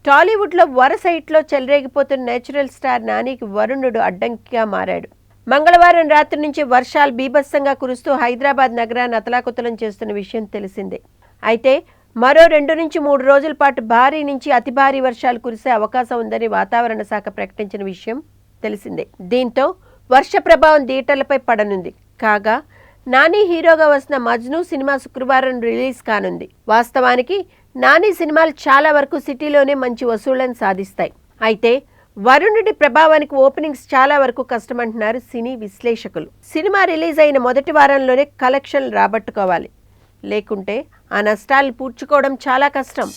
టాలీవుడ్లో వరుస హిట్లో చెలరేగిపోతున్న natural star నానికి వరుణుడు అడ్డంకిగా మారాడు. మంగళవారం రాత్రి నుంచి వర్షాలు బీభత్సంగా కురుస్తూ హైదరాబాద్ నగరాన్ని అతలాకుతలం చేస్తున్న విషయం తెలిసిందే. అయితే మరో 2 నుంచి 3 రోజుల పాటు భారీ నుంచి అతి భారీ వర్షాలు కురిసే అవకాశం ఉందని వాతావరణ శాఖ ప్రకటించిన విషయం తెలిసిందే. దీంతో వర్ష ప్రభావం థియేటర్లపై పడనుంది. కాగా నాని హీరోగా వస్తున్న మజ్ను సినిమా శుక్రవారం రిలీజ్ కానుంది. వాస్తవానికి నాని సినిమాలు చాలా వరకు సిటీలోనే మంచి వసూళ్లను సాధిస్తాయి. అయితే వరుణుడి ప్రభావానికి ఓపెనింగ్స్ చాలా వరకు కష్టమంటున్నారు సినీ విశ్లేషకులు. సినిమా రిలీజ్ అయిన మొదటి వారంలోనే కలెక్షన్లు రాబట్టుకోవాలి, లేకుంటే ఆ నష్టాలను పూడ్చుకోవడం చాలా కష్టం.